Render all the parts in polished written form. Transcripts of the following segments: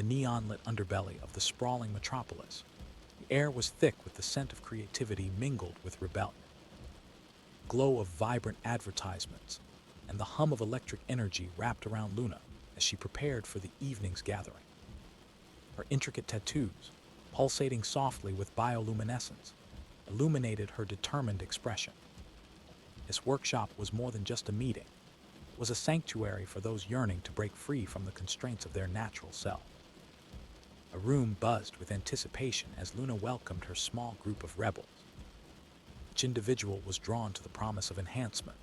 the neon-lit underbelly of the sprawling metropolis. The air was thick with the scent of creativity mingled with rebellion. The glow of vibrant advertisements and the hum of electric energy wrapped around Luna as she prepared for the evening's gathering. Her intricate tattoos, pulsating softly with bioluminescence, illuminated her determined expression. This workshop was more than just a meeting. It was a sanctuary for those yearning to break free from the constraints of their natural self. A room buzzed with anticipation as Luna welcomed her small group of rebels. Each individual was drawn to the promise of enhancement,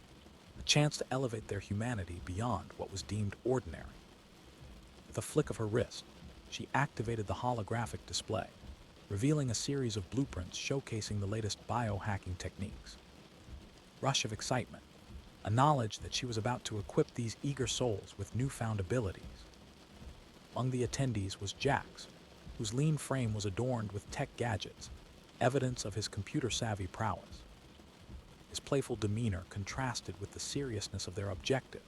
a chance to elevate their humanity beyond what was deemed ordinary. With a flick of her wrist, she activated the holographic display, revealing a series of blueprints showcasing the latest biohacking techniques. Rush of excitement, a knowledge that she was about to equip these eager souls with newfound abilities. Among the attendees was Jax, whose lean frame was adorned with tech gadgets, evidence of his computer-savvy prowess. His playful demeanor contrasted with the seriousness of their objective,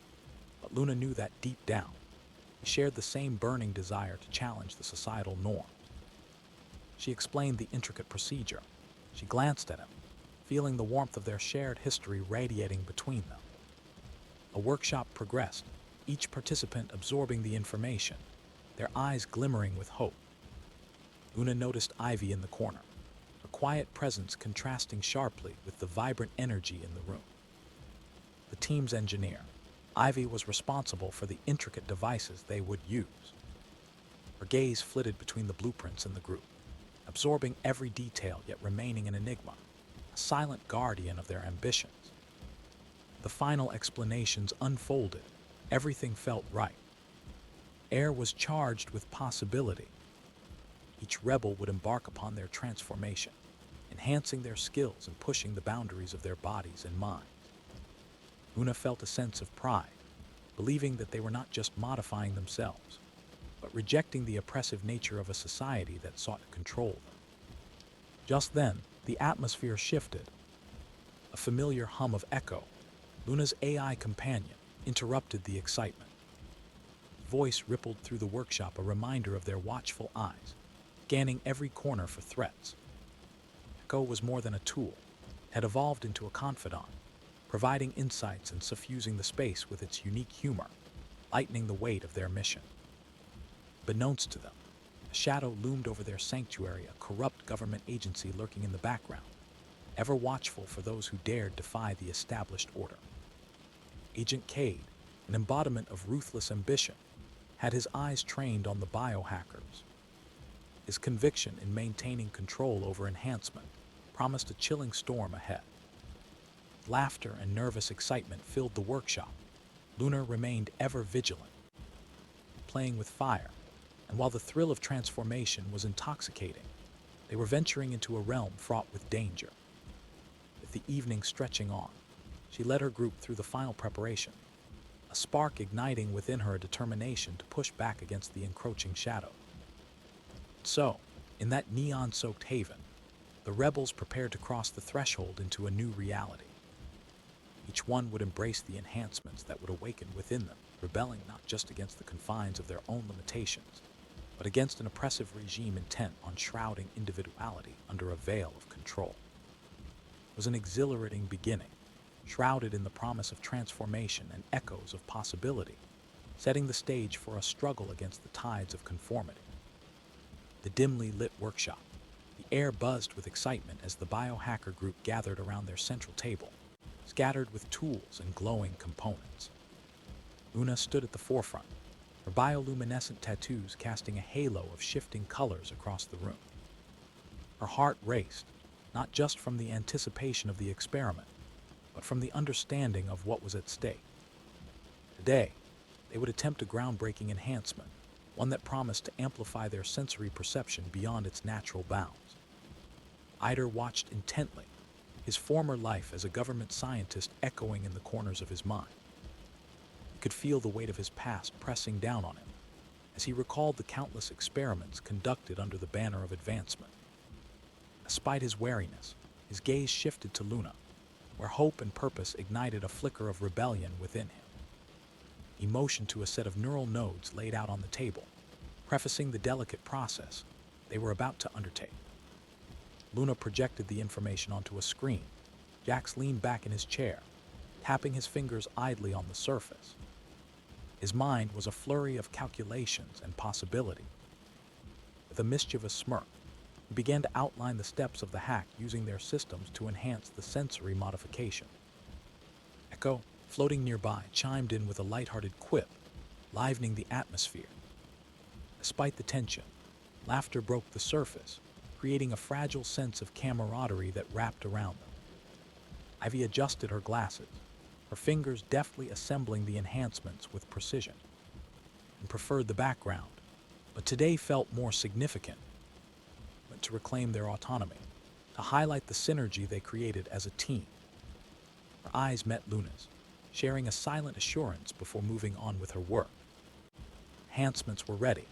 but Luna knew that deep down, he shared the same burning desire to challenge the societal norms. She explained the intricate procedure. She glanced at him, feeling the warmth of their shared history radiating between them. A workshop progressed, each participant absorbing the information, their eyes glimmering with hope. Luna noticed Ivy in the corner, her quiet presence contrasting sharply with the vibrant energy in the room. The team's engineer, Ivy was responsible for the intricate devices they would use. Her gaze flitted between the blueprints in the group, absorbing every detail yet remaining an enigma, a silent guardian of their ambitions. The final explanations unfolded. Everything felt right. Air was charged with possibility. Each rebel would embark upon their transformation, enhancing their skills and pushing the boundaries of their bodies and minds. Luna felt a sense of pride, believing that they were not just modifying themselves, but rejecting the oppressive nature of a society that sought to control them. Just then, the atmosphere shifted. A familiar hum of echo, Luna's AI companion, interrupted the excitement. His voice rippled through the workshop, a reminder of their watchful eyes, scanning every corner for threats. Echo was more than a tool. It had evolved into a confidant, providing insights and suffusing the space with its unique humor, lightening the weight of their mission. Beknownst to them, a shadow loomed over their sanctuary, a corrupt government agency lurking in the background, ever watchful for those who dared defy the established order. Agent Cade, an embodiment of ruthless ambition, had his eyes trained on the biohackers. His conviction in maintaining control over enhancement promised a chilling storm ahead. Laughter and nervous excitement filled the workshop. Luna remained ever vigilant, playing with fire, and while the thrill of transformation was intoxicating, they were venturing into a realm fraught with danger. With the evening stretching on, she led her group through the final preparation, a spark igniting within her a determination to push back against the encroaching shadow. So, in that neon-soaked haven, the rebels prepared to cross the threshold into a new reality. Each one would embrace the enhancements that would awaken within them, rebelling not just against the confines of their own limitations, but against an oppressive regime intent on shrouding individuality under a veil of control. It was an exhilarating beginning, shrouded in the promise of transformation and echoes of possibility, setting the stage for a struggle against the tides of conformity. The dimly lit workshop, the air buzzed with excitement as the biohacker group gathered around their central table, scattered with tools and glowing components. Luna stood at the forefront, her bioluminescent tattoos casting a halo of shifting colors across the room. Her heart raced, not just from the anticipation of the experiment, but from the understanding of what was at stake. Today, they would attempt a groundbreaking enhancement, one that promised to amplify their sensory perception beyond its natural bounds. Eider watched intently, his former life as a government scientist echoing in the corners of his mind. He could feel the weight of his past pressing down on him as he recalled the countless experiments conducted under the banner of advancement. Despite his wariness, his gaze shifted to Luna, where hope and purpose ignited a flicker of rebellion within him. He motioned to a set of neural nodes laid out on the table, prefacing the delicate process they were about to undertake. Luna projected the information onto a screen. Jax leaned back in his chair, tapping his fingers idly on the surface. His mind was a flurry of calculations and possibility. With a mischievous smirk, he began to outline the steps of the hack using their systems to enhance the sensory modification. Echo, floating nearby, chimed in with a lighthearted quip, livening the atmosphere. Despite the tension, laughter broke the surface, creating a fragile sense of camaraderie that wrapped around them. Ivy adjusted her glasses, her fingers deftly assembling the enhancements with precision, and preferred the background, but today felt more significant, to reclaim their autonomy, to highlight the synergy they created as a team. Her eyes met Luna's, sharing a silent assurance before moving on with her work. Enhancements were ready.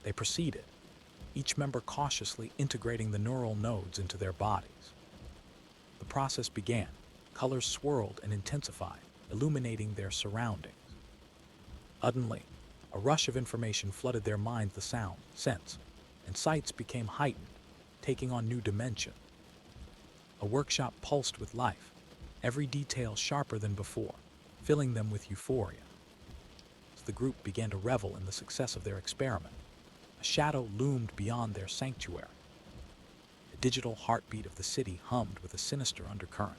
They proceeded, each member cautiously integrating the neural nodes into their bodies. The process began. Colors swirled and intensified, illuminating their surroundings. Suddenly, a rush of information flooded their minds. The sound, sense, and sights became heightened, taking on new dimension. A workshop pulsed with life, every detail sharper than before, filling them with euphoria. As the group began to revel in the success of their experiment, a shadow loomed beyond their sanctuary. The digital heartbeat of the city hummed with a sinister undercurrent,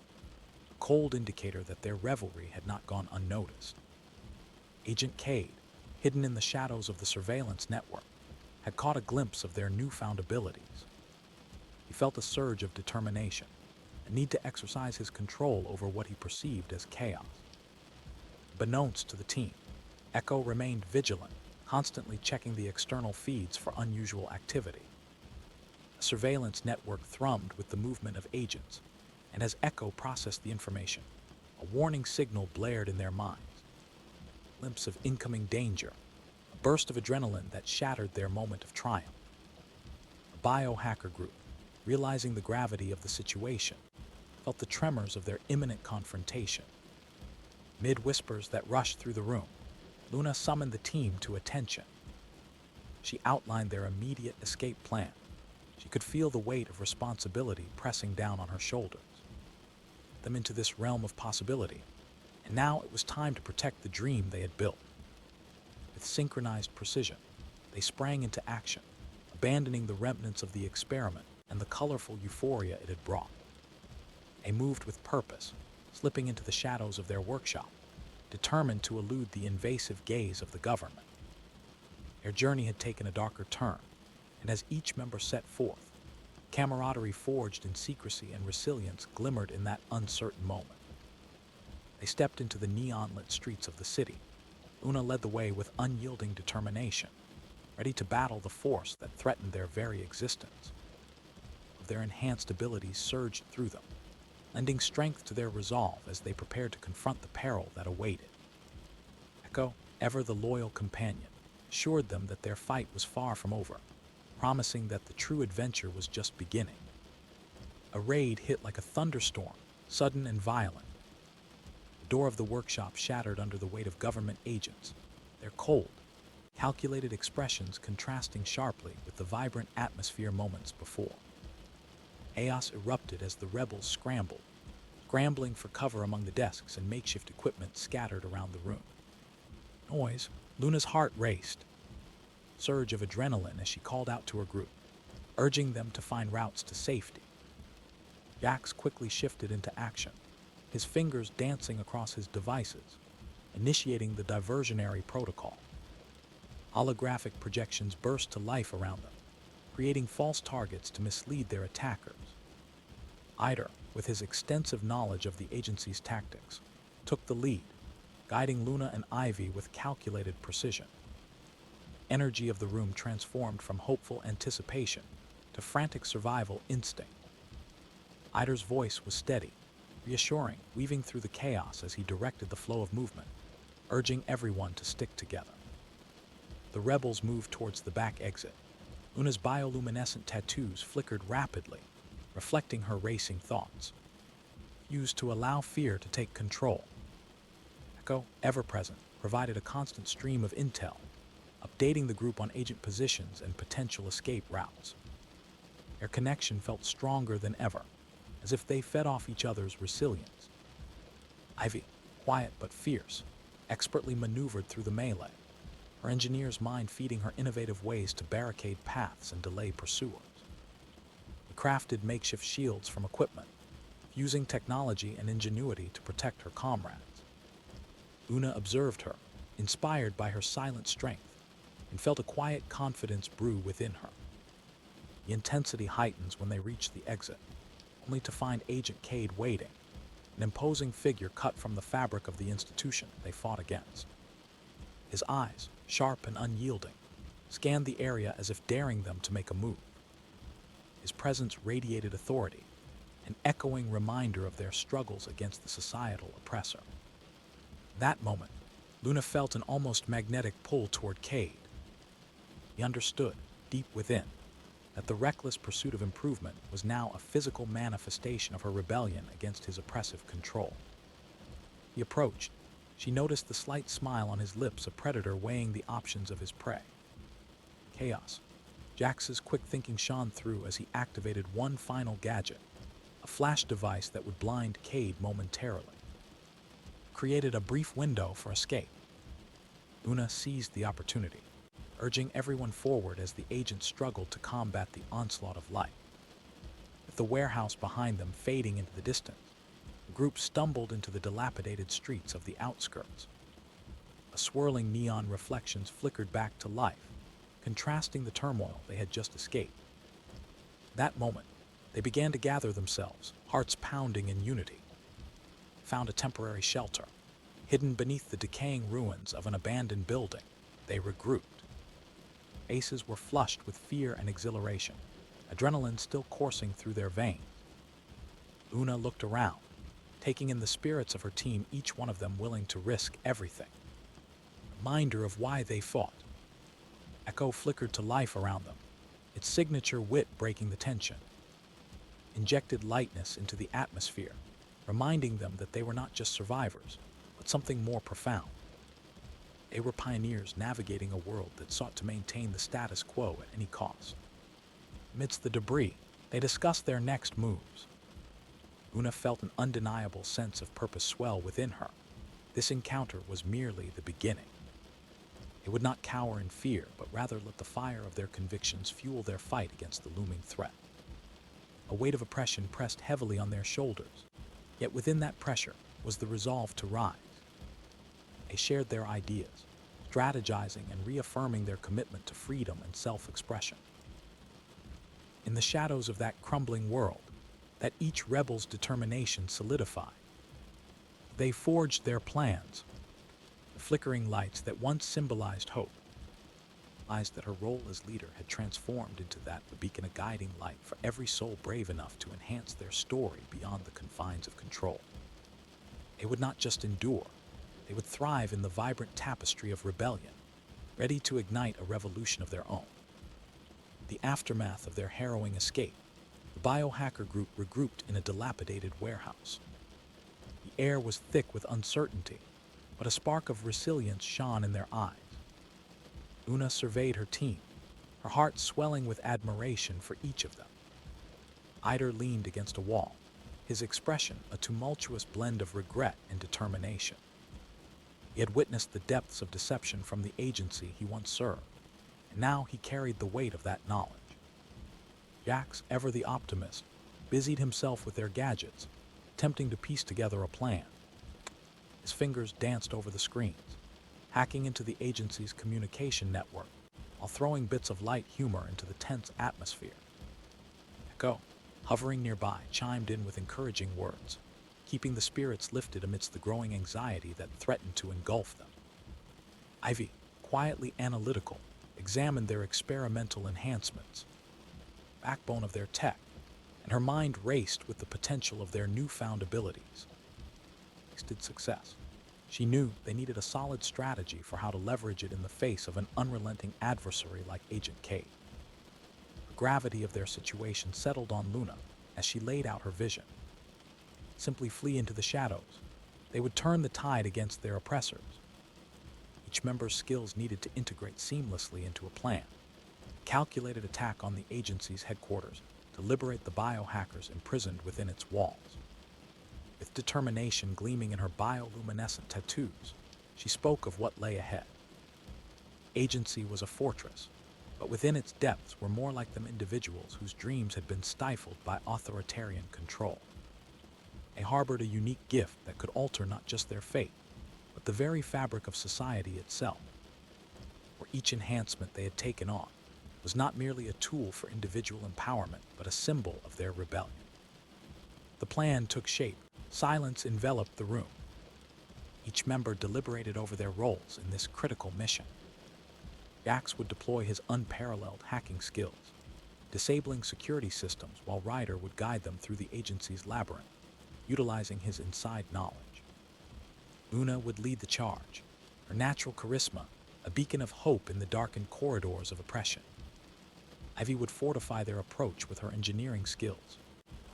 a cold indicator that their revelry had not gone unnoticed. Agent Cade, hidden in the shadows of the surveillance network, had caught a glimpse of their newfound abilities. He felt a surge of determination, a need to exercise his control over what he perceived as chaos. Beknownst to the team, Echo remained vigilant, constantly checking the external feeds for unusual activity. A surveillance network thrummed with the movement of agents, and as Echo processed the information, a warning signal blared in their minds. A glimpse of incoming danger, a burst of adrenaline that shattered their moment of triumph. A biohacker group, realizing the gravity of the situation, felt the tremors of their imminent confrontation. Mid whispers that rushed through the room, Luna summoned the team to attention. She outlined their immediate escape plan. She could feel the weight of responsibility pressing down on her shoulders. Them into this realm of possibility, and now it was time to protect the dream they had built. With synchronized precision, they sprang into action, abandoning the remnants of the experiment and the colorful euphoria it had brought. They moved with purpose, slipping into the shadows of their workshop, determined to elude the invasive gaze of the government. Their journey had taken a darker turn, and as each member set forth, camaraderie forged in secrecy and resilience glimmered in that uncertain moment. They stepped into the neon-lit streets of the city. Luna led the way with unyielding determination, ready to battle the force that threatened their very existence. Their enhanced abilities surged through them, lending strength to their resolve as they prepared to confront the peril that awaited. Echo, ever the loyal companion, assured them that their fight was far from over, promising that the true adventure was just beginning. A raid hit like a thunderstorm, sudden and violent. The door of the workshop shattered under the weight of government agents, their cold, calculated expressions contrasting sharply with the vibrant atmosphere moments before. Chaos erupted as the rebels scrambling for cover among the desks and makeshift equipment scattered around the room. Noise, Luna's heart raced. Surge of adrenaline as she called out to her group, urging them to find routes to safety. Jax quickly shifted into action, his fingers dancing across his devices, initiating the diversionary protocol. Holographic projections burst to life around them, creating false targets to mislead their attackers. Eider, with his extensive knowledge of the agency's tactics, took the lead, guiding Luna and Ivy with calculated precision. Energy of the room transformed from hopeful anticipation to frantic survival instinct. Eider's voice was steady, reassuring, weaving through the chaos as he directed the flow of movement, urging everyone to stick together. The rebels moved towards the back exit. Luna's bioluminescent tattoos flickered rapidly, reflecting her racing thoughts. Used to allow fear to take control. Echo, ever present, provided a constant stream of intel, updating the group on agent positions and potential escape routes. Their connection felt stronger than ever, as if they fed off each other's resilience. Ivy, quiet but fierce, expertly maneuvered through the melee, her engineer's mind feeding her innovative ways to barricade paths and delay pursuers. They crafted makeshift shields from equipment, using technology and ingenuity to protect her comrades. Una observed her, inspired by her silent strength, and felt a quiet confidence brew within her. The intensity heightens when they reach the exit, only to find Agent Cade waiting, an imposing figure cut from the fabric of the institution they fought against. His eyes, sharp and unyielding, scanned the area as if daring them to make a move. His presence radiated authority, an echoing reminder of their struggles against the societal oppressor. In that moment, Luna felt an almost magnetic pull toward Cade. He understood, deep within, that the reckless pursuit of improvement was now a physical manifestation of her rebellion against his oppressive control. He approached. She noticed the slight smile on his lips, a predator weighing the options of his prey. Chaos. Jax's quick thinking shone through as he activated one final gadget, a flash device that would blind Cade momentarily. Created a brief window for escape. Una seized the opportunity, urging everyone forward as the agents struggled to combat the onslaught of light. With the warehouse behind them fading into the distance, the group stumbled into the dilapidated streets of the outskirts. A swirling neon reflections flickered back to life, contrasting the turmoil they had just escaped. That moment, they began to gather themselves, hearts pounding in unity. Found a temporary shelter. Hidden beneath the decaying ruins of an abandoned building, they regrouped. Faces were flushed with fear and exhilaration, adrenaline still coursing through their veins. Una looked around, taking in the spirits of her team, each one of them willing to risk everything. Reminder of why they fought. Echo flickered to life around them, its signature wit breaking the tension. Injected lightness into the atmosphere, reminding them that they were not just survivors, but something more profound. They were pioneers navigating a world that sought to maintain the status quo at any cost. Amidst the debris, they discussed their next moves. Una felt an undeniable sense of purpose swell within her. This encounter was merely the beginning. They would not cower in fear, but rather let the fire of their convictions fuel their fight against the looming threat. A weight of oppression pressed heavily on their shoulders, yet within that pressure was the resolve to rise. They shared their ideas, strategizing and reaffirming their commitment to freedom and self-expression. In the shadows of that crumbling world, that each rebel's determination solidified, they forged their plans. The flickering lights that once symbolized hope, realized that her role as leader had transformed into that of a beacon, a guiding light for every soul brave enough to enhance their story beyond the confines of control. They would not just endure, they would thrive in the vibrant tapestry of rebellion, ready to ignite a revolution of their own. The aftermath of their harrowing escape, the biohacker group regrouped in a dilapidated warehouse. The air was thick with uncertainty, but a spark of resilience shone in their eyes. Una surveyed her team, her heart swelling with admiration for each of them. Eider leaned against a wall, his expression a tumultuous blend of regret and determination. He had witnessed the depths of deception from the agency he once served, and now he carried the weight of that knowledge. Jax, ever the optimist, busied himself with their gadgets, attempting to piece together a plan. His fingers danced over the screens, hacking into the agency's communication network, while throwing bits of light humor into the tense atmosphere. Echo, hovering nearby, chimed in with encouraging words, keeping the spirits lifted amidst the growing anxiety that threatened to engulf them. Ivy, quietly analytical, examined their experimental enhancements, backbone of their tech, and her mind raced with the potential of their newfound abilities. Tasted success. She knew they needed a solid strategy for how to leverage it in the face of an unrelenting adversary like Agent Cade. The gravity of their situation settled on Luna as she laid out her vision. Simply flee into the shadows. They would turn the tide against their oppressors. Each member's skills needed to integrate seamlessly into a plan. Calculated attack on the agency's headquarters to liberate the biohackers imprisoned within its walls. With determination gleaming in her bioluminescent tattoos, she spoke of what lay ahead. Agency was a fortress, but within its depths were more like them individuals whose dreams had been stifled by authoritarian control. They harbored a unique gift that could alter not just their fate, but the very fabric of society itself. Where each enhancement they had taken on was not merely a tool for individual empowerment, but a symbol of their rebellion. The plan took shape. Silence enveloped the room. Each member deliberated over their roles in this critical mission. Jax would deploy his unparalleled hacking skills, disabling security systems while Ryder would guide them through the agency's labyrinth, utilizing his inside knowledge. Una would lead the charge, her natural charisma a beacon of hope in the darkened corridors of oppression. Ivy would fortify their approach with her engineering skills,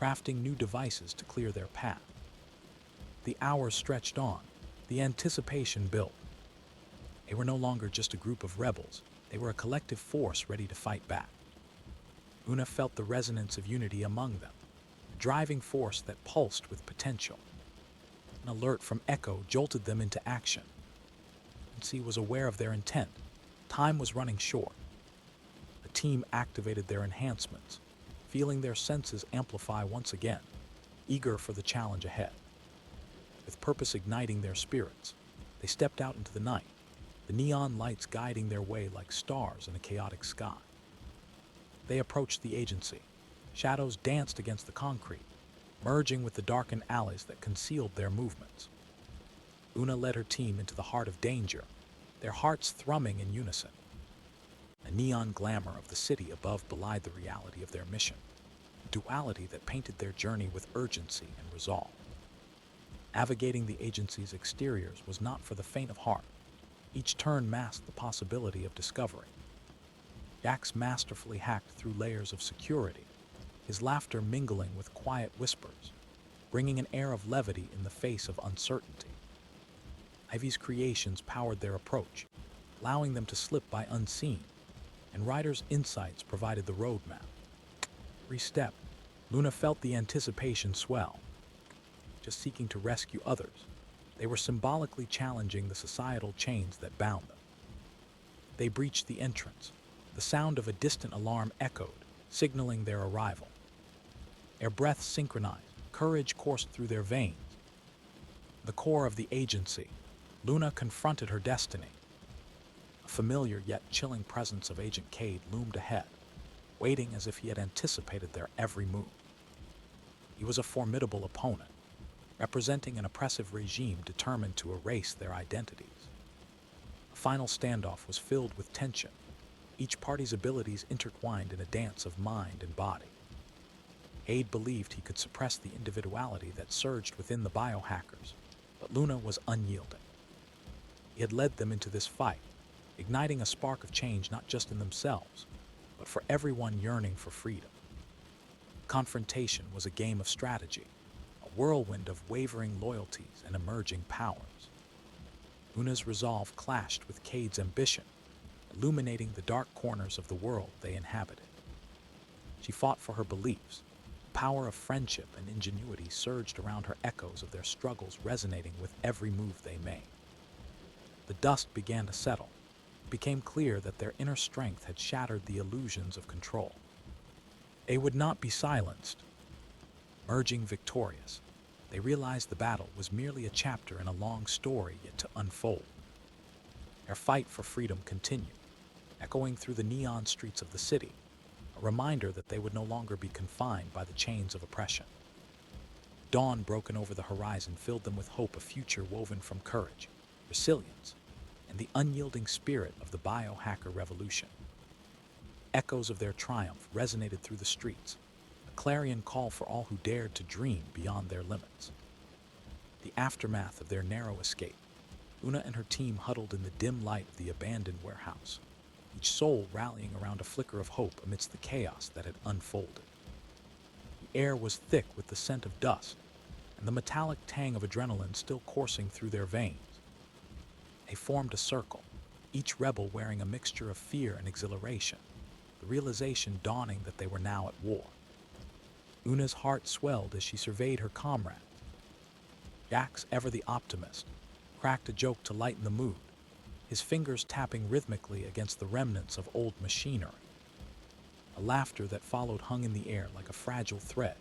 crafting new devices to clear their path. The hours stretched on, the anticipation built. They were no longer just a group of rebels, they were a collective force ready to fight back. Una felt the resonance of unity among them, a driving force that pulsed with potential. An alert from Echo jolted them into action. Agency was aware of their intent. Time was running short. The team activated their enhancements, feeling their senses amplify once again, eager for the challenge ahead. With purpose igniting their spirits, they stepped out into the night, the neon lights guiding their way like stars in a chaotic sky. They approached the agency. Shadows danced against the concrete, merging with the darkened alleys that concealed their movements. Una led her team into the heart of danger, their hearts thrumming in unison. The neon glamour of the city above belied the reality of their mission, a duality that painted their journey with urgency and resolve. Navigating the agency's exteriors was not for the faint of heart. Each turn masked the possibility of discovery. Jax masterfully hacked through layers of security, his laughter mingling with quiet whispers, bringing an air of levity in the face of uncertainty. Ivy's creations powered their approach, allowing them to slip by unseen, and Ryder's insights provided the roadmap. Every step, Luna felt the anticipation swell. Just seeking to rescue others, they were symbolically challenging the societal chains that bound them. They breached the entrance. The sound of a distant alarm echoed, signaling their arrival. Their breaths synchronized, courage coursed through their veins. The core of the agency, Luna confronted her destiny. A familiar yet chilling presence of Agent Cade loomed ahead, waiting as if he had anticipated their every move. He was a formidable opponent, representing an oppressive regime determined to erase their identities. The final standoff was filled with tension, each party's abilities intertwined in a dance of mind and body. Cade believed he could suppress the individuality that surged within the biohackers, but Luna was unyielding. He had led them into this fight, igniting a spark of change not just in themselves, but for everyone yearning for freedom. Confrontation was a game of strategy, a whirlwind of wavering loyalties and emerging powers. Luna's resolve clashed with Cade's ambition, illuminating the dark corners of the world they inhabited. She fought for her beliefs. The power of friendship and ingenuity surged around her, echoes of their struggles resonating with every move they made. The dust began to settle. It became clear that their inner strength had shattered the illusions of control. They would not be silenced. Emerging victorious, they realized the battle was merely a chapter in a long story yet to unfold. Their fight for freedom continued, echoing through the neon streets of the city, a reminder that they would no longer be confined by the chains of oppression. Dawn broken over the horizon filled them with hope, a future woven from courage, resilience, and the unyielding spirit of the biohacker revolution. Echoes of their triumph resonated through the streets, a clarion call for all who dared to dream beyond their limits. The aftermath of their narrow escape, Una and her team huddled in the dim light of the abandoned warehouse, each soul rallying around a flicker of hope amidst the chaos that had unfolded. The air was thick with the scent of dust, and the metallic tang of adrenaline still coursing through their veins. They formed a circle, each rebel wearing a mixture of fear and exhilaration, the realization dawning that they were now at war. Una's heart swelled as she surveyed her comrade. Jax, ever the optimist, cracked a joke to lighten the mood, his fingers tapping rhythmically against the remnants of old machinery. A laughter that followed hung in the air like a fragile thread,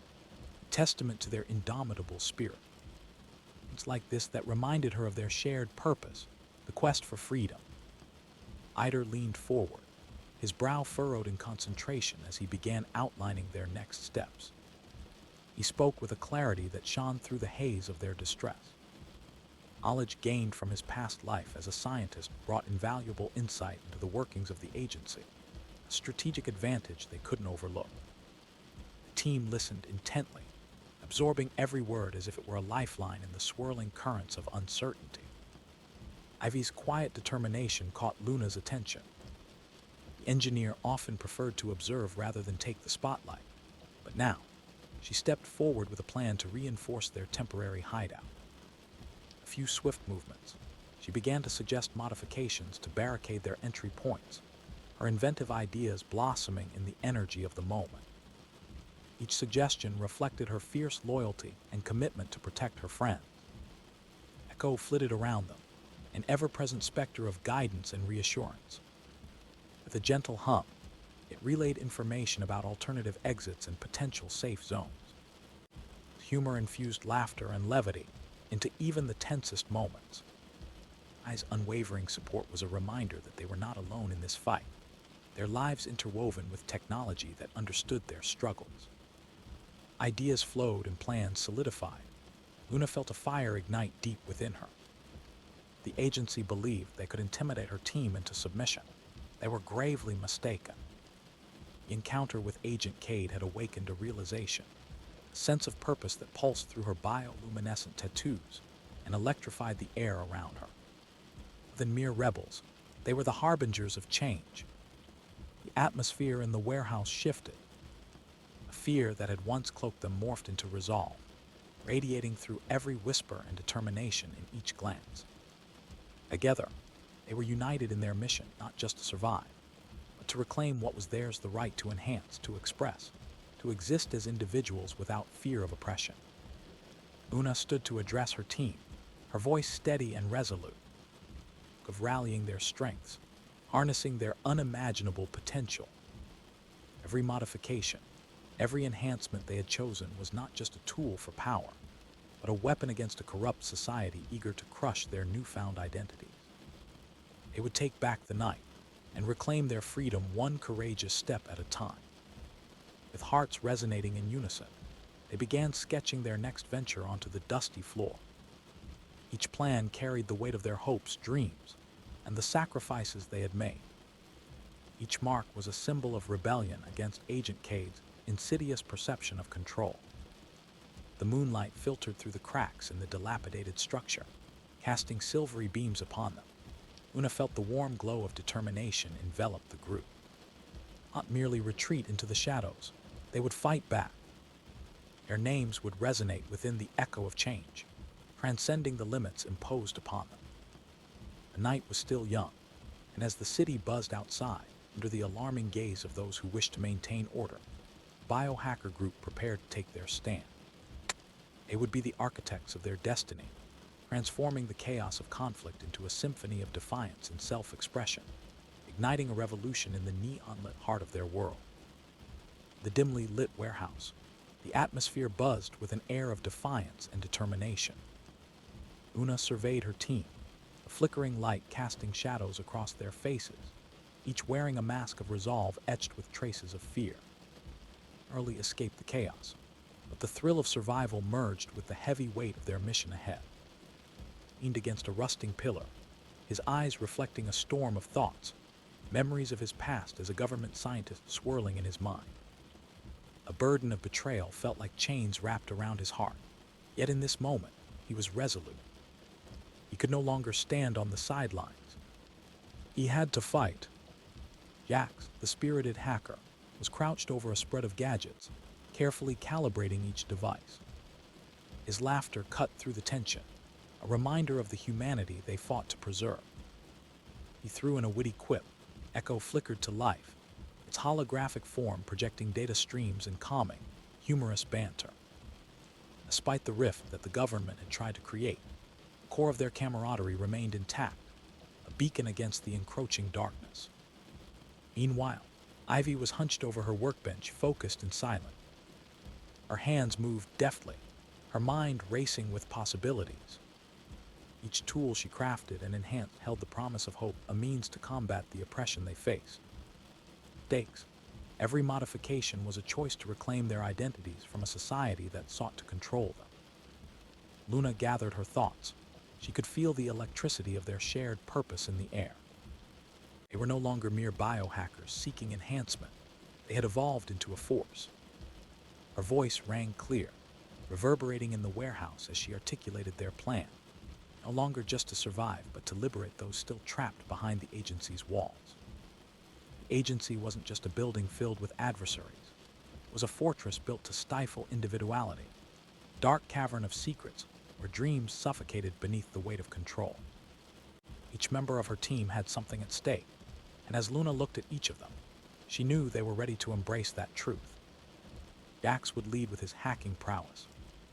a testament to their indomitable spirit. It's like this that reminded her of their shared purpose, the quest for freedom. Eider leaned forward, his brow furrowed in concentration as he began outlining their next steps. He spoke with a clarity that shone through the haze of their distress. Knowledge gained from his past life as a scientist brought invaluable insight into the workings of the agency, a strategic advantage they couldn't overlook. The team listened intently, absorbing every word as if it were a lifeline in the swirling currents of uncertainty. Ivy's quiet determination caught Luna's attention. The engineer often preferred to observe rather than take the spotlight, but now, she stepped forward with a plan to reinforce their temporary hideout. A few swift movements, she began to suggest modifications to barricade their entry points, her inventive ideas blossoming in the energy of the moment. Each suggestion reflected her fierce loyalty and commitment to protect her friends. Echo flitted around them, an ever-present specter of guidance and reassurance. With a gentle hum, it relayed information about alternative exits and potential safe zones. Humor-infused laughter and levity into even the tensest moments. I's unwavering support was a reminder that they were not alone in this fight, their lives interwoven with technology that understood their struggles. Ideas flowed and plans solidified. Luna felt a fire ignite deep within her. The agency believed they could intimidate her team into submission. They were gravely mistaken. The encounter with Agent Cade had awakened a realization, a sense of purpose that pulsed through her bioluminescent tattoos and electrified the air around her. More than mere rebels, they were the harbingers of change. The atmosphere in the warehouse shifted. A fear that had once cloaked them morphed into resolve, radiating through every whisper and determination in each glance. Together, they were united in their mission not just to survive, but to reclaim what was theirs, the right to enhance, to express, to exist as individuals without fear of oppression. Una stood to address her team, her voice steady and resolute, of rallying their strengths, harnessing their unimaginable potential. Every modification, every enhancement they had chosen was not just a tool for power, but a weapon against a corrupt society eager to crush their newfound identities. They would take back the night and reclaim their freedom one courageous step at a time. With hearts resonating in unison, they began sketching their next venture onto the dusty floor. Each plan carried the weight of their hopes, dreams, and the sacrifices they had made. Each mark was a symbol of rebellion against Agent Cade's insidious perception of control. The moonlight filtered through the cracks in the dilapidated structure, casting silvery beams upon them. Una felt the warm glow of determination envelop the group. Not merely retreat into the shadows, they would fight back. Their names would resonate within the echo of change, transcending the limits imposed upon them. The night was still young, and as the city buzzed outside, under the alarming gaze of those who wished to maintain order, the biohacker group prepared to take their stand. They would be the architects of their destiny, transforming the chaos of conflict into a symphony of defiance and self-expression, igniting a revolution in the neon-lit heart of their world. The dimly lit warehouse, the atmosphere buzzed with an air of defiance and determination. Una surveyed her team, the flickering light casting shadows across their faces, each wearing a mask of resolve etched with traces of fear. Early escaped the chaos, but the thrill of survival merged with the heavy weight of their mission ahead. Leaned against a rusting pillar, his eyes reflecting a storm of thoughts, memories of his past as a government scientist swirling in his mind. A burden of betrayal felt like chains wrapped around his heart, yet in this moment, he was resolute. He could no longer stand on the sidelines. He had to fight. Jax, the spirited hacker, was crouched over a spread of gadgets, carefully calibrating each device. His laughter cut through the tension, a reminder of the humanity they fought to preserve. He threw in a witty quip. Echo flickered to life, its holographic form projecting data streams and calming, humorous banter. Despite the rift that the government had tried to create, the core of their camaraderie remained intact, a beacon against the encroaching darkness. Meanwhile, Ivy was hunched over her workbench, focused and silent. Her hands moved deftly, her mind racing with possibilities. Each tool she crafted and enhanced held the promise of hope, a means to combat the oppression they faced. Stakes. Every modification was a choice to reclaim their identities from a society that sought to control them. Luna gathered her thoughts. She could feel the electricity of their shared purpose in the air. They were no longer mere biohackers seeking enhancement. They had evolved into a force. Her voice rang clear, reverberating in the warehouse as she articulated their plan, no longer just to survive, but to liberate those still trapped behind the agency's walls. The agency wasn't just a building filled with adversaries. It was a fortress built to stifle individuality, a dark cavern of secrets where dreams suffocated beneath the weight of control. Each member of her team had something at stake, and as Luna looked at each of them, she knew they were ready to embrace that truth. Jax would lead with his hacking prowess,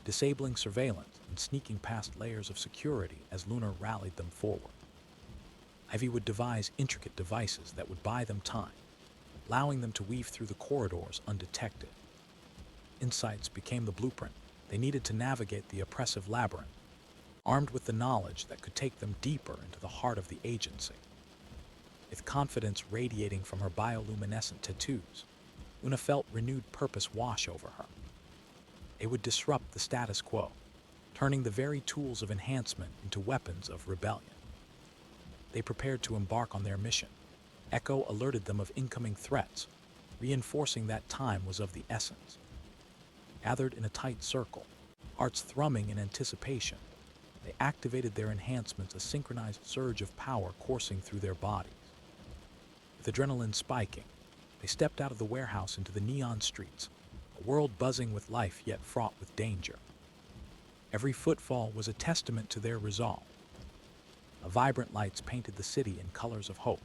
disabling surveillance and sneaking past layers of security as Luna rallied them forward. Ivy would devise intricate devices that would buy them time, allowing them to weave through the corridors undetected. Insights became the blueprint they needed to navigate the oppressive labyrinth, armed with the knowledge that could take them deeper into the heart of the agency. With confidence radiating from her bioluminescent tattoos, Luna felt renewed purpose wash over her. They would disrupt the status quo, turning the very tools of enhancement into weapons of rebellion. They prepared to embark on their mission. Echo alerted them of incoming threats, reinforcing that time was of the essence. Gathered in a tight circle, hearts thrumming in anticipation, they activated their enhancements, a synchronized surge of power coursing through their bodies. With adrenaline spiking, they stepped out of the warehouse into the neon streets, a world buzzing with life yet fraught with danger. Every footfall was a testament to their resolve. Vibrant lights painted the city in colors of hope,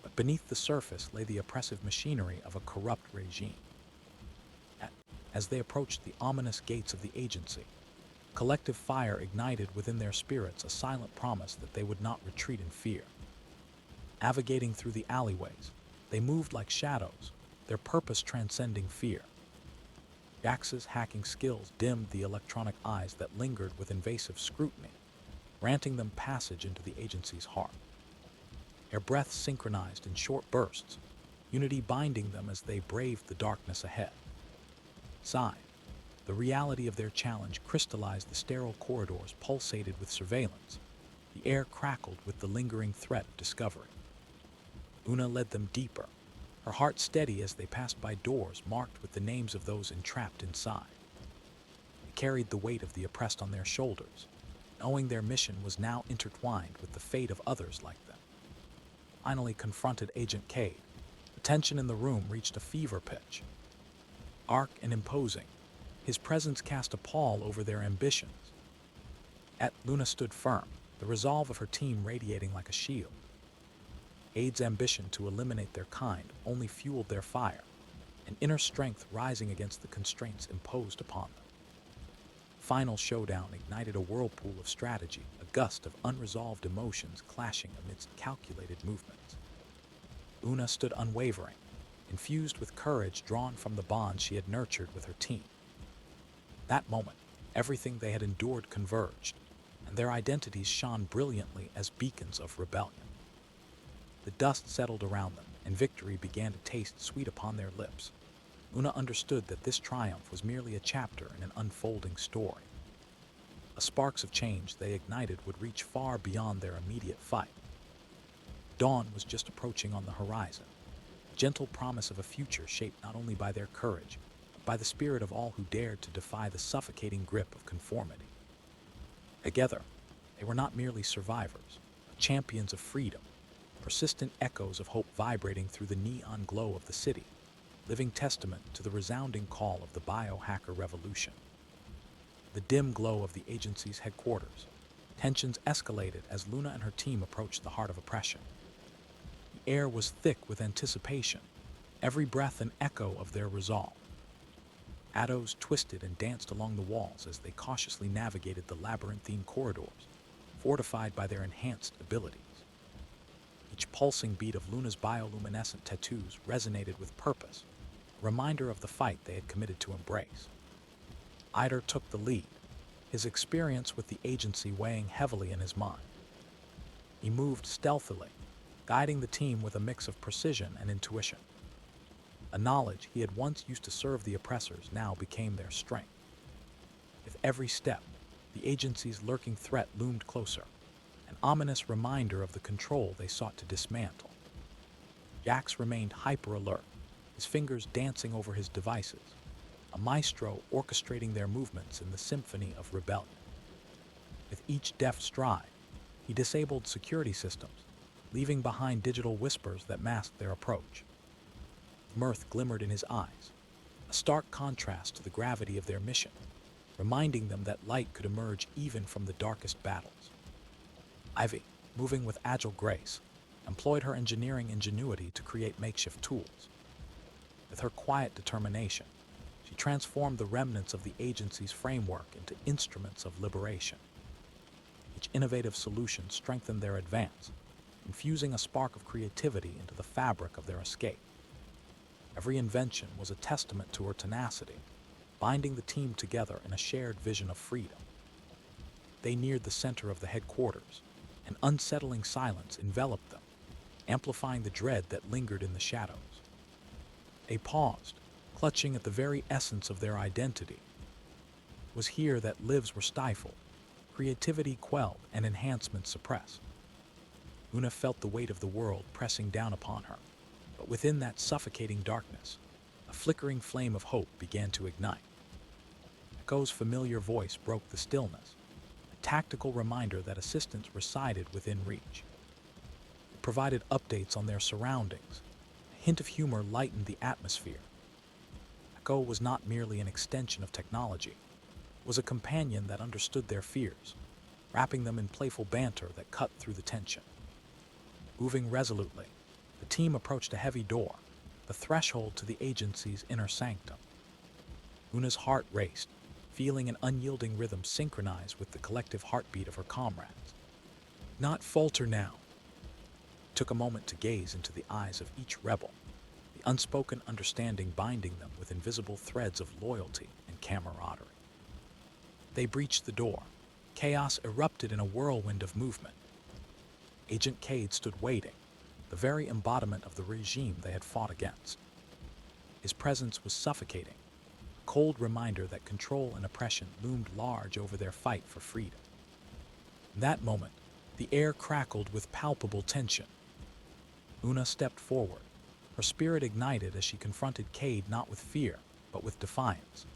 but beneath the surface lay the oppressive machinery of a corrupt regime. As they approached the ominous gates of the agency, collective fire ignited within their spirits, a silent promise that they would not retreat in fear. Navigating through the alleyways, they moved like shadows, their purpose transcending fear. Jax's hacking skills dimmed the electronic eyes that lingered with invasive scrutiny, granting them passage into the agency's heart. Their breaths synchronized in short bursts, unity binding them as they braved the darkness ahead. Inside, the reality of their challenge crystallized. The sterile corridors pulsated with surveillance. The air crackled with the lingering threat of discovery. Luna led them deeper, her heart steady as they passed by doors marked with the names of those entrapped inside. They carried the weight of the oppressed on their shoulders, knowing their mission was now intertwined with the fate of others like them. Finally confronted Agent Cade, the tension in the room reached a fever pitch. Arc and imposing, his presence cast a pall over their ambitions. Yet Luna stood firm, the resolve of her team radiating like a shield. Cade's ambition to eliminate their kind only fueled their fire, an inner strength rising against the constraints imposed upon them. Final showdown ignited a whirlpool of strategy, a gust of unresolved emotions clashing amidst calculated movements. Luna stood unwavering, infused with courage drawn from the bonds she had nurtured with her team. That moment, everything they had endured converged, and their identities shone brilliantly as beacons of rebellion. The dust settled around them, and victory began to taste sweet upon their lips. Luna understood that this triumph was merely a chapter in an unfolding story. The sparks of change they ignited would reach far beyond their immediate fight. Dawn was just approaching on the horizon, a gentle promise of a future shaped not only by their courage, but by the spirit of all who dared to defy the suffocating grip of conformity. Together, they were not merely survivors, but champions of freedom, persistent echoes of hope vibrating through the neon glow of the city, living testament to the resounding call of the biohacker revolution. The dim glow of the agency's headquarters, tensions escalated as Luna and her team approached the heart of oppression. air was thick with anticipation, every breath an echo of their resolve. Addos twisted and danced along the walls as they cautiously navigated the labyrinthine corridors, fortified by their enhanced abilities. Each pulsing beat of Luna's bioluminescent tattoos resonated with purpose, a reminder of the fight they had committed to embrace. Eider took the lead, his experience with the agency weighing heavily in his mind. He moved stealthily, guiding the team with a mix of precision and intuition. A knowledge he had once used to serve the oppressors now became their strength. With every step, the agency's lurking threat loomed closer, an ominous reminder of the control they sought to dismantle. Jax remained hyper-alert, his fingers dancing over his devices, a maestro orchestrating their movements in the symphony of rebellion. With each deft stride, he disabled security systems, leaving behind digital whispers that masked their approach. Mirth glimmered in his eyes, a stark contrast to the gravity of their mission, reminding them that light could emerge even from the darkest battles. Ivy, moving with agile grace, employed her engineering ingenuity to create makeshift tools. With her quiet determination, she transformed the remnants of the agency's framework into instruments of liberation. Each innovative solution strengthened their advance, infusing a spark of creativity into the fabric of their escape. Every invention was a testament to her tenacity, binding the team together in a shared vision of freedom. They neared the center of the headquarters. An unsettling silence enveloped them, amplifying the dread that lingered in the shadows. They paused, clutching at the very essence of their identity. It was here that lives were stifled, creativity quelled, and enhancement suppressed. Una felt the weight of the world pressing down upon her, but within that suffocating darkness, a flickering flame of hope began to ignite. Echo's familiar voice broke the stillness, a tactical reminder that assistance resided within reach. It provided updates on their surroundings. A hint of humor lightened the atmosphere. Echo was not merely an extension of technology, it was a companion that understood their fears, wrapping them in playful banter that cut through the tension. Moving resolutely, the team approached a heavy door, the threshold to the agency's inner sanctum. Una's heart raced, feeling an unyielding rhythm synchronize with the collective heartbeat of her comrades. Not falter now. It took a moment to gaze into the eyes of each rebel, the unspoken understanding binding them with invisible threads of loyalty and camaraderie. They breached the door. Chaos erupted in a whirlwind of movement. Agent Cade stood waiting, the very embodiment of the regime they had fought against. His presence was suffocating, a cold reminder that control and oppression loomed large over their fight for freedom. In that moment, the air crackled with palpable tension. Una stepped forward, her spirit ignited as she confronted Cade not with fear, but with defiance.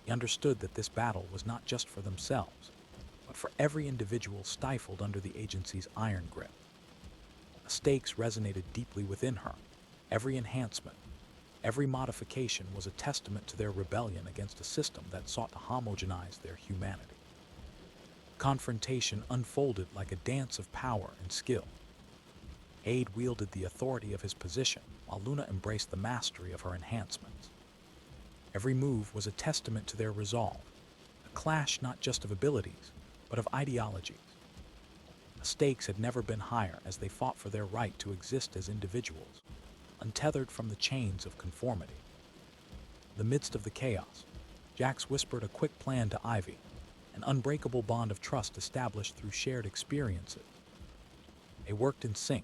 He understood that this battle was not just for themselves, but for every individual stifled under the agency's iron grip. The stakes resonated deeply within her. Every enhancement, every modification was a testament to their rebellion against a system that sought to homogenize their humanity. Confrontation unfolded like a dance of power and skill. Cade wielded the authority of his position, while Luna embraced the mastery of her enhancements. Every move was a testament to their resolve, a clash not just of abilities, but of ideologies. The stakes had never been higher as they fought for their right to exist as individuals, untethered from the chains of conformity. In the midst of the chaos, Jax whispered a quick plan to Ivy, an unbreakable bond of trust established through shared experiences. They worked in sync,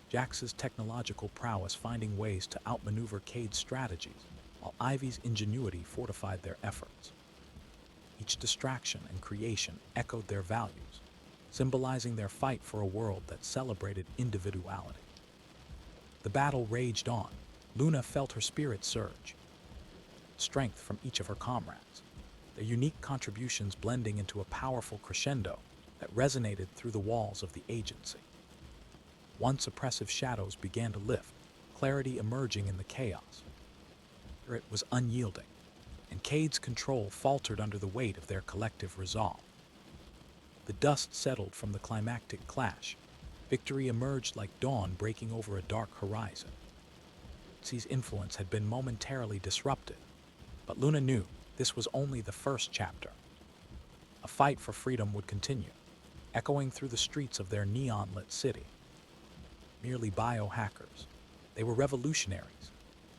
Jax's technological prowess finding ways to outmaneuver Cade's strategies, while Ivy's ingenuity fortified their efforts. Each distraction and creation echoed their values, symbolizing their fight for a world that celebrated individuality. The battle raged on. Luna felt her spirit surge. Strength from each of her comrades, their unique contributions blending into a powerful crescendo that resonated through the walls of the agency. Once oppressive shadows began to lift, clarity emerging in the chaos. It was unyielding, and Cade's control faltered under the weight of their collective resolve. The dust settled from the climactic clash, Victory emerged like dawn breaking over a dark horizon. Xi's influence had been momentarily disrupted, but Luna knew this was only the first chapter. A fight for freedom would continue, echoing through the streets of their neon-lit city. Merely biohackers, they were revolutionaries,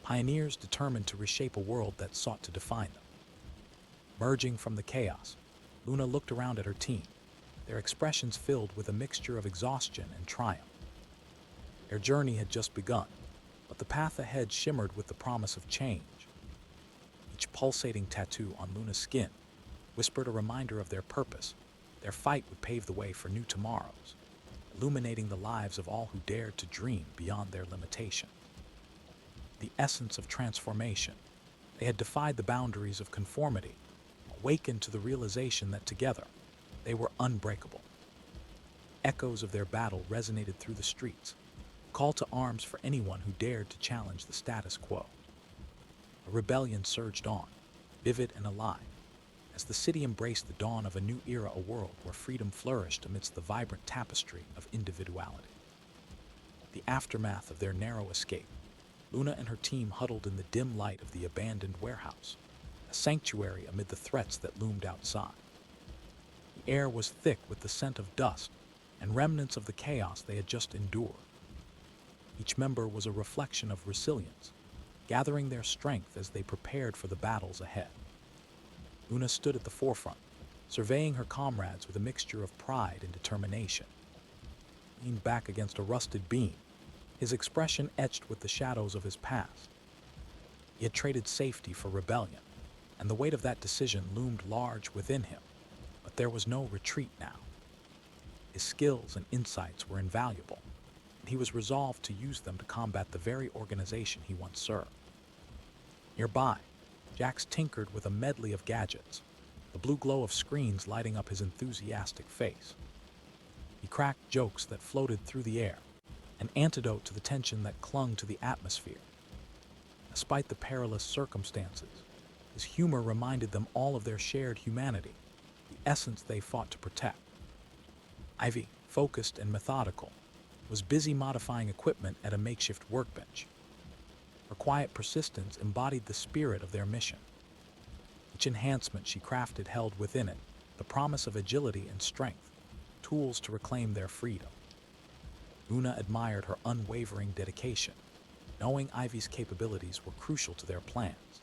pioneers determined to reshape a world that sought to define them. Merging from the chaos, Luna looked around at her team, their expressions filled with a mixture of exhaustion and triumph. Their journey had just begun, but the path ahead shimmered with the promise of change. Each pulsating tattoo on Luna's skin whispered a reminder of their purpose. Their fight would pave the way for new tomorrows, illuminating the lives of all who dared to dream beyond their limitations. The essence of transformation, they had defied the boundaries of conformity, awakened to the realization that together they were unbreakable. Echoes of their battle resonated through the streets, a call to arms for anyone who dared to challenge the status quo. A rebellion surged on, vivid and alive, as the city embraced the dawn of a new era, a world where freedom flourished amidst the vibrant tapestry of individuality. The aftermath of their narrow escape, Luna and her team huddled in the dim light of the abandoned warehouse, a sanctuary amid the threats that loomed outside. The air was thick with the scent of dust and remnants of the chaos they had just endured. Each member was a reflection of resilience, gathering their strength as they prepared for the battles ahead. Luna stood at the forefront, surveying her comrades with a mixture of pride and determination. He leaned back against a rusted beam, his expression etched with the shadows of his past. He had traded safety for rebellion, and the weight of that decision loomed large within him. But there was no retreat now. His skills and insights were invaluable, and he was resolved to use them to combat the very organization he once served. Nearby, Jax tinkered with a medley of gadgets, the blue glow of screens lighting up his enthusiastic face. He cracked jokes that floated through the air, an antidote to the tension that clung to the atmosphere. Despite the perilous circumstances, his humor reminded them all of their shared humanity, the essence they fought to protect. Ivy, focused and methodical, was busy modifying equipment at a makeshift workbench. Her quiet persistence embodied the spirit of their mission. Each enhancement she crafted held within it the promise of agility and strength, tools to reclaim their freedom. Luna admired her unwavering dedication, knowing Ivy's capabilities were crucial to their plans.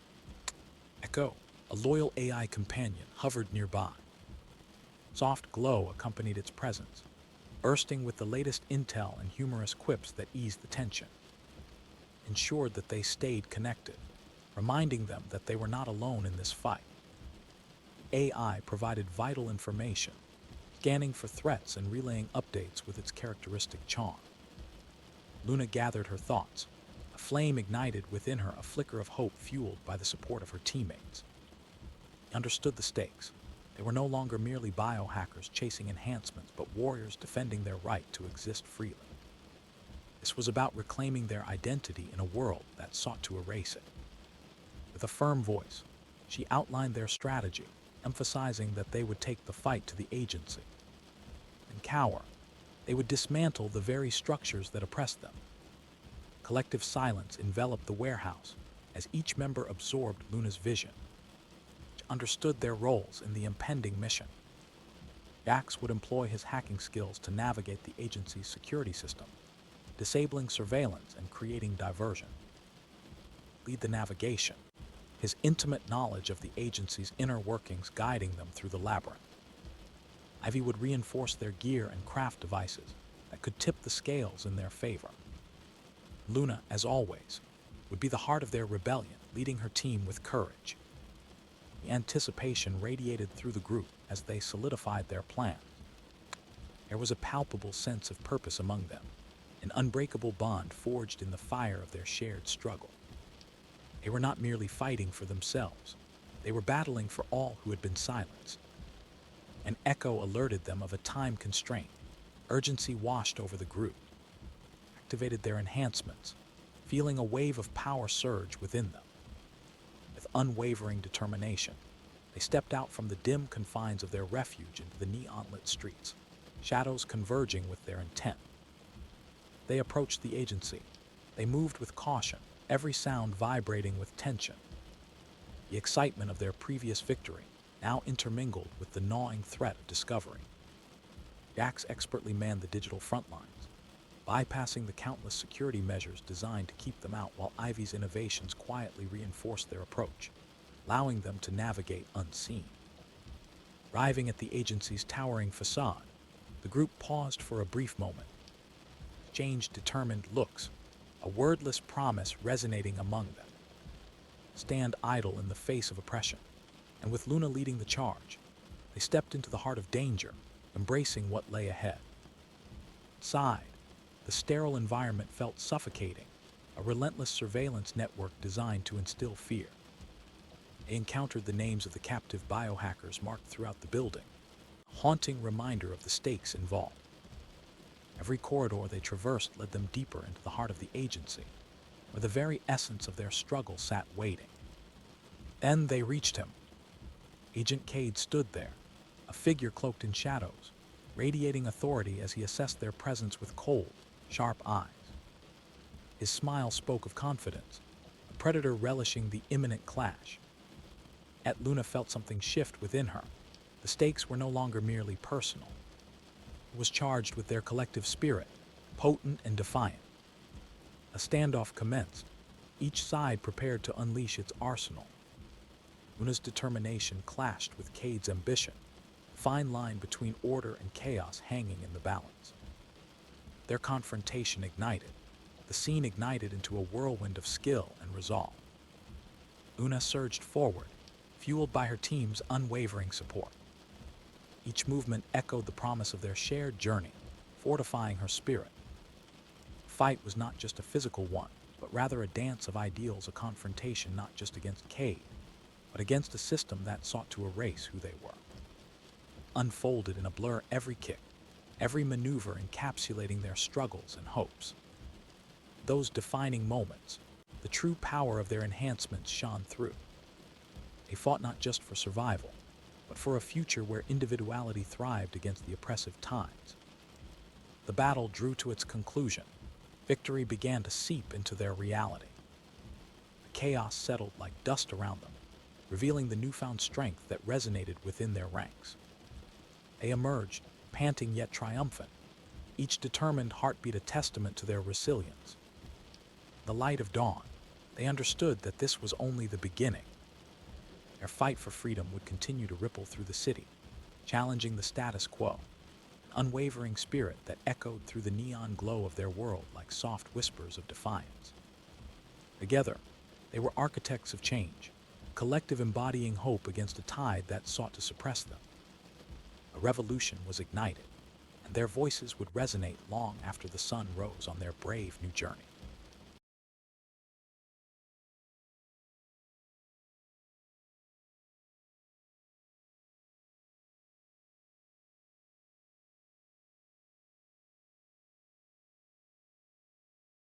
Echo, a loyal AI companion, hovered nearby. Soft glow accompanied its presence, bursting with the latest intel and humorous quips that eased the tension. Ensured that they stayed connected, reminding them that they were not alone in this fight. The AI provided vital information, scanning for threats and relaying updates with its characteristic charm. Luna gathered her thoughts, a flame ignited within her, a flicker of hope fueled by the support of her teammates. She understood the stakes. They were no longer merely biohackers chasing enhancements, but warriors defending their right to exist freely. This was about reclaiming their identity in a world that sought to erase it. With a firm voice, she outlined their strategy, emphasizing that they would take the fight to the agency. And cower, they would dismantle the very structures that oppressed them. Collective silence enveloped the warehouse as each member absorbed Luna's vision, which understood their roles in the impending mission. Jax would employ his hacking skills to navigate the agency's security system, disabling surveillance and creating diversion. Lead the navigation, his intimate knowledge of the agency's inner workings guiding them through the labyrinth. Ivy would reinforce their gear and craft devices that could tip the scales in their favor. Luna, as always, would be the heart of their rebellion, leading her team with courage. The anticipation radiated through the group as they solidified their plans. There was a palpable sense of purpose among them, an unbreakable bond forged in the fire of their shared struggle. They were not merely fighting for themselves, they were battling for all who had been silenced. An echo alerted them of a time constraint. Urgency washed over the group, activated their enhancements, feeling a wave of power surge within them. With unwavering determination, they stepped out from the dim confines of their refuge into the neon-lit streets, shadows converging with their intent. They approached the agency. They moved with caution, every sound vibrating with tension. The excitement of their previous victory now intermingled with the gnawing threat of discovery. Jax expertly manned the digital front lines, bypassing the countless security measures designed to keep them out, while Ivy's innovations quietly reinforced their approach, allowing them to navigate unseen. Arriving at the agency's towering facade, the group paused for a brief moment, exchanged determined looks, a wordless promise resonating among them. Stand idle in the face of oppression, and with Luna leading the charge, they stepped into the heart of danger, embracing what lay ahead. Outside, the sterile environment felt suffocating, a relentless surveillance network designed to instill fear. They encountered the names of the captive biohackers marked throughout the building, a haunting reminder of the stakes involved. Every corridor they traversed led them deeper into the heart of the agency, where the very essence of their struggle sat waiting. Then they reached him. Agent Cade stood there, a figure cloaked in shadows, radiating authority as he assessed their presence with cold, sharp eyes. His smile spoke of confidence, a predator relishing the imminent clash. Yet Luna felt something shift within her. The stakes were no longer merely personal. It was charged with their collective spirit, potent and defiant. A standoff commenced, each side prepared to unleash its arsenal. Luna's determination clashed with Cade's ambition, a fine line between order and chaos hanging in the balance. Their confrontation ignited. The scene ignited into a whirlwind of skill and resolve. Luna surged forward, fueled by her team's unwavering support. Each movement echoed the promise of their shared journey, fortifying her spirit. The fight was not just a physical one, but rather a dance of ideals, a confrontation not just against Cade, but against a system that sought to erase who they were. Unfolded in a blur, every kick, every maneuver encapsulating their struggles and hopes. Those defining moments, the true power of their enhancements shone through. They fought not just for survival, but for a future where individuality thrived against the oppressive tides. The battle drew to its conclusion. Victory began to seep into their reality. The chaos settled like dust around them, revealing the newfound strength that resonated within their ranks. They emerged, panting yet triumphant, each determined heartbeat a testament to their resilience. In the light of dawn, they understood that this was only the beginning. Their fight for freedom would continue to ripple through the city, challenging the status quo, an unwavering spirit that echoed through the neon glow of their world like soft whispers of defiance. Together, they were architects of change, a collective embodying hope against a tide that sought to suppress them. A revolution was ignited, and their voices would resonate long after the sun rose on their brave new journey.